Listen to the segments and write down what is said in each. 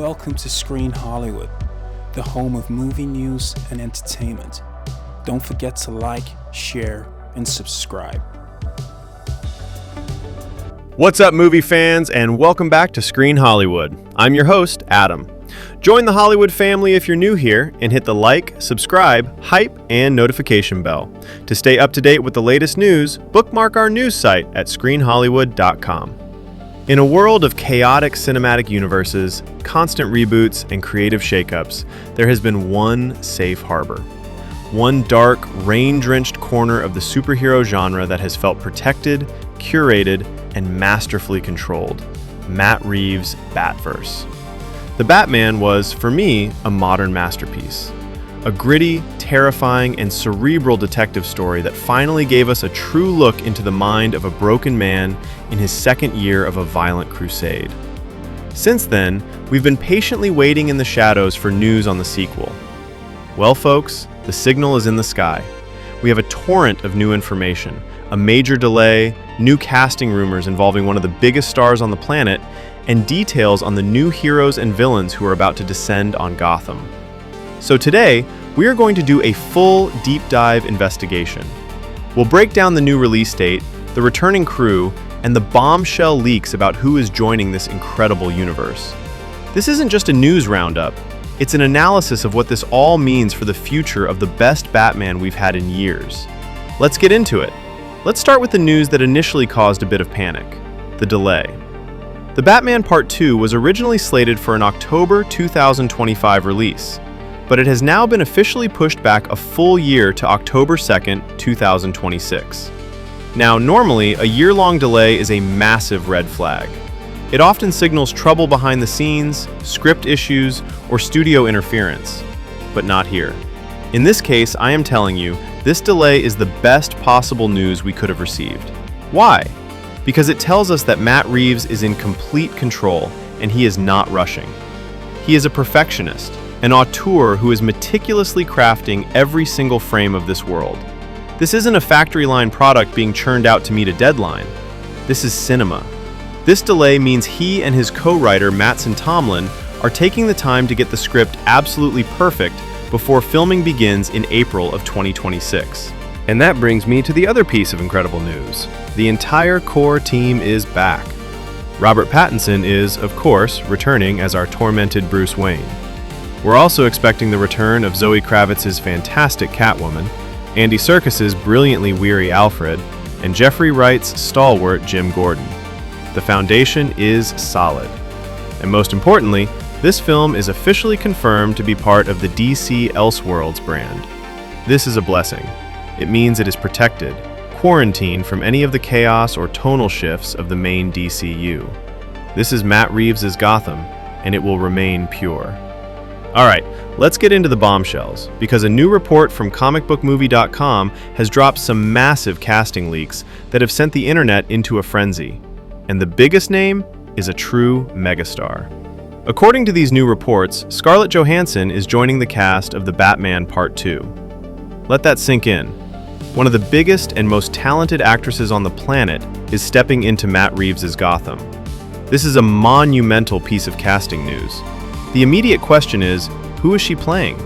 Welcome to Screen Hollywood, the home of movie news and entertainment. Don't forget to like, share, and subscribe. What's up, movie fans, and welcome back to Screen Hollywood. I'm your host, Adam. Join the Hollywood family if you're new here and hit the like, subscribe, hype, and notification bell. To stay up to date with the latest news, bookmark our news site at screenhollywood.com. In a world of chaotic cinematic universes, constant reboots, and creative shakeups, there has been one safe harbor. One dark, rain-drenched corner of the superhero genre that has felt protected, curated, and masterfully controlled. Matt Reeves' Batverse. The Batman was, for me, a modern masterpiece. A gritty, terrifying, and cerebral detective story that finally gave us a true look into the mind of a broken man in his second year of a violent crusade. Since then, we've been patiently waiting in the shadows for news on the sequel. Well, folks, the signal is in the sky. We have a torrent of new information, a major delay, new casting rumors involving one of the biggest stars on the planet, and details on the new heroes and villains who are about to descend on Gotham. So today, we are going to do a full deep dive investigation. We'll break down the new release date, the returning crew, and the bombshell leaks about who is joining this incredible universe. This isn't just a news roundup, it's an analysis of what this all means for the future of the best Batman we've had in years. Let's get into it. Let's start with the news that initially caused a bit of panic: the delay. The Batman Part 2 was originally slated for an October 2025 release, but it has now been officially pushed back a full year to October 2nd, 2026. Now, normally, a year-long delay is a massive red flag. It often signals trouble behind the scenes, script issues, or studio interference. But not here. In this case, I am telling you, this delay is the best possible news we could have received. Why? Because it tells us that Matt Reeves is in complete control, and he is not rushing. He is a perfectionist, an auteur who is meticulously crafting every single frame of this world. This isn't a factory line product being churned out to meet a deadline. This is cinema. This delay means he and his co-writer Mattson Tomlin are taking the time to get the script absolutely perfect before filming begins in April of 2026. And that brings me to the other piece of incredible news. The entire core team is back. Robert Pattinson is, of course, returning as our tormented Bruce Wayne. We're also expecting the return of Zoe Kravitz's fantastic Catwoman, Andy Serkis's brilliantly weary Alfred, and Jeffrey Wright's stalwart Jim Gordon. The foundation is solid. And most importantly, this film is officially confirmed to be part of the DC Elseworlds brand. This is a blessing. It means it is protected, quarantined from any of the chaos or tonal shifts of the main DCU. This is Matt Reeves' Gotham, and it will remain pure. Alright, let's get into the bombshells, because a new report from comicbookmovie.com has dropped some massive casting leaks that have sent the internet into a frenzy. And the biggest name is a true megastar. According to these new reports, Scarlett Johansson is joining the cast of The Batman Part 2. Let that sink in. One of the biggest and most talented actresses on the planet is stepping into Matt Reeves' Gotham. This is a monumental piece of casting news. The immediate question is, who is she playing?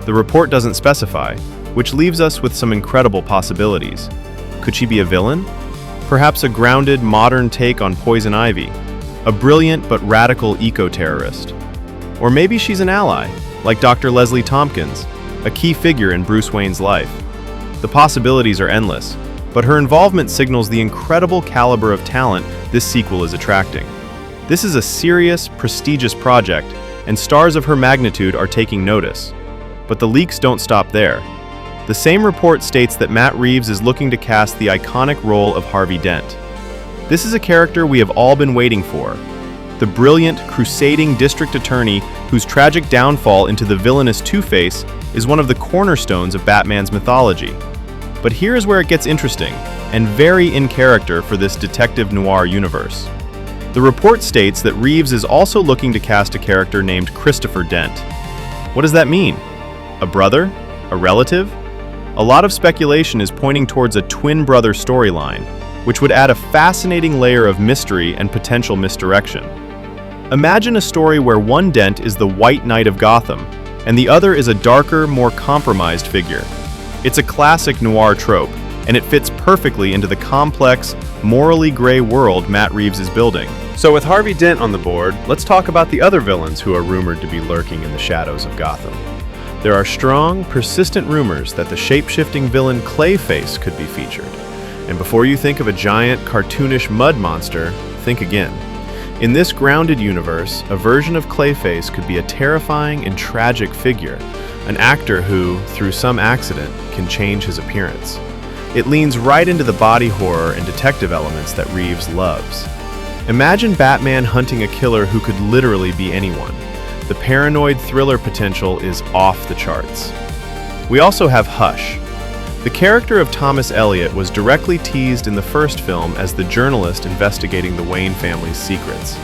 The report doesn't specify, which leaves us with some incredible possibilities. Could she be a villain? Perhaps a grounded, modern take on Poison Ivy, a brilliant but radical eco-terrorist. Or maybe she's an ally, like Dr. Leslie Tompkins, a key figure in Bruce Wayne's life. The possibilities are endless, but her involvement signals the incredible caliber of talent this sequel is attracting. This is a serious, prestigious project, and stars of her magnitude are taking notice. But the leaks don't stop there. The same report states that Matt Reeves is looking to cast the iconic role of Harvey Dent. This is a character we have all been waiting for. The brilliant, crusading district attorney whose tragic downfall into the villainous Two-Face is one of the cornerstones of Batman's mythology. But here is where it gets interesting, and very in character for this detective noir universe. The report states that Reeves is also looking to cast a character named Christopher Dent. What does that mean? A brother? A relative? A lot of speculation is pointing towards a twin brother storyline, which would add a fascinating layer of mystery and potential misdirection. Imagine a story where one Dent is the White Knight of Gotham, and the other is a darker, more compromised figure. It's a classic noir trope, and it fits perfectly into the complex, morally gray world Matt Reeves is building. So with Harvey Dent on the board, let's talk about the other villains who are rumored to be lurking in the shadows of Gotham. There are strong, persistent rumors that the shape-shifting villain Clayface could be featured. And before you think of a giant, cartoonish mud monster, think again. In this grounded universe, a version of Clayface could be a terrifying and tragic figure, an actor who, through some accident, can change his appearance. It leans right into the body horror and detective elements that Reeves loves. Imagine Batman hunting a killer who could literally be anyone. The paranoid thriller potential is off the charts. We also have Hush. The character of Thomas Elliot was directly teased in the first film as the journalist investigating the Wayne family's secrets.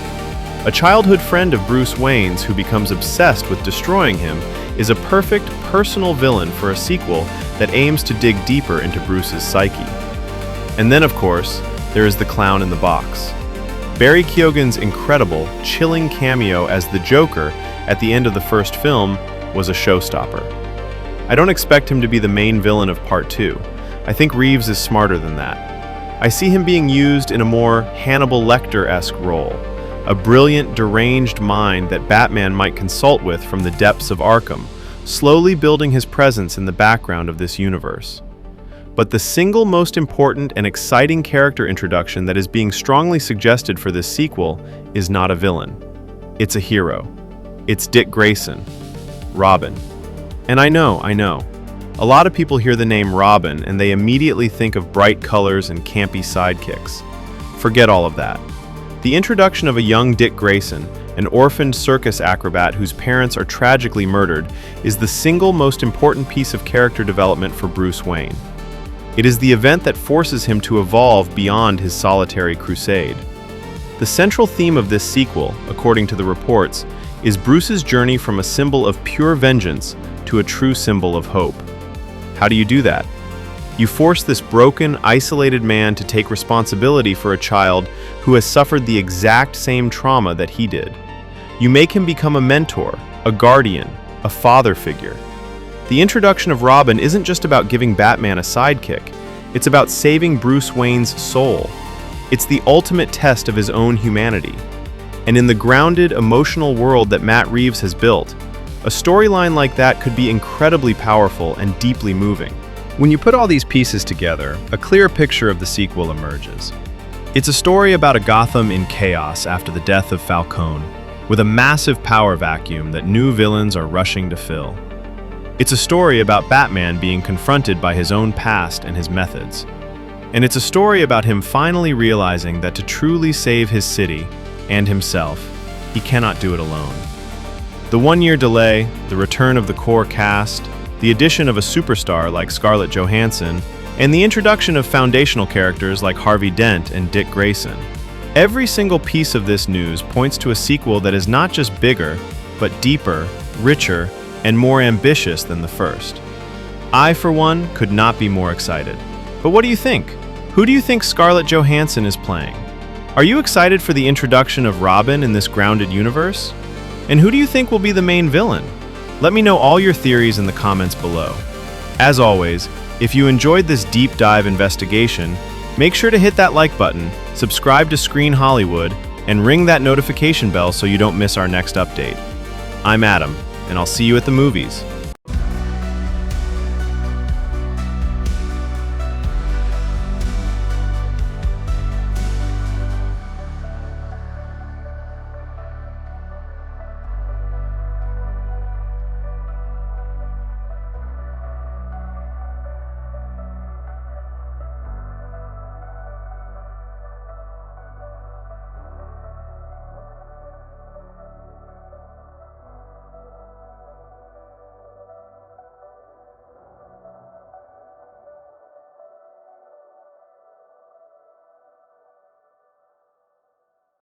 A childhood friend of Bruce Wayne's who becomes obsessed with destroying him is a perfect personal villain for a sequel that aims to dig deeper into Bruce's psyche. And then, of course, there is the clown in the box. Barry Keoghan's incredible, chilling cameo as the Joker at the end of the first film was a showstopper. I don't expect him to be the main villain of Part 2. I think Reeves is smarter than that. I see him being used in a more Hannibal Lecter-esque role, a brilliant, deranged mind that Batman might consult with from the depths of Arkham, slowly building his presence in the background of this universe. But the single most important and exciting character introduction that is being strongly suggested for this sequel is not a villain. It's a hero. It's Dick Grayson, Robin. And I know. A lot of people hear the name Robin and they immediately think of bright colors and campy sidekicks. Forget all of that. The introduction of a young Dick Grayson, an orphaned circus acrobat whose parents are tragically murdered, is the single most important piece of character development for Bruce Wayne. It is the event that forces him to evolve beyond his solitary crusade. The central theme of this sequel, according to the reports, is Bruce's journey from a symbol of pure vengeance to a true symbol of hope. How do you do that? You force this broken, isolated man to take responsibility for a child who has suffered the exact same trauma that he did. You make him become a mentor, a guardian, a father figure. The introduction of Robin isn't just about giving Batman a sidekick, it's about saving Bruce Wayne's soul. It's the ultimate test of his own humanity. And in the grounded, emotional world that Matt Reeves has built, a storyline like that could be incredibly powerful and deeply moving. When you put all these pieces together, a clear picture of the sequel emerges. It's a story about a Gotham in chaos after the death of Falcone, with a massive power vacuum that new villains are rushing to fill. It's a story about Batman being confronted by his own past and his methods. And it's a story about him finally realizing that to truly save his city and himself, he cannot do it alone. The one-year delay, the return of the core cast, the addition of a superstar like Scarlett Johansson, and the introduction of foundational characters like Harvey Dent and Dick Grayson. Every single piece of this news points to a sequel that is not just bigger, but deeper, richer, and more ambitious than the first. I, for one, could not be more excited. But what do you think? Who do you think Scarlett Johansson is playing? Are you excited for the introduction of Robin in this grounded universe? And who do you think will be the main villain? Let me know all your theories in the comments below. As always, if you enjoyed this deep dive investigation, make sure to hit that like button, subscribe to Screen Hollywood, and ring that notification bell so you don't miss our next update. I'm Adam, and I'll see you at the movies.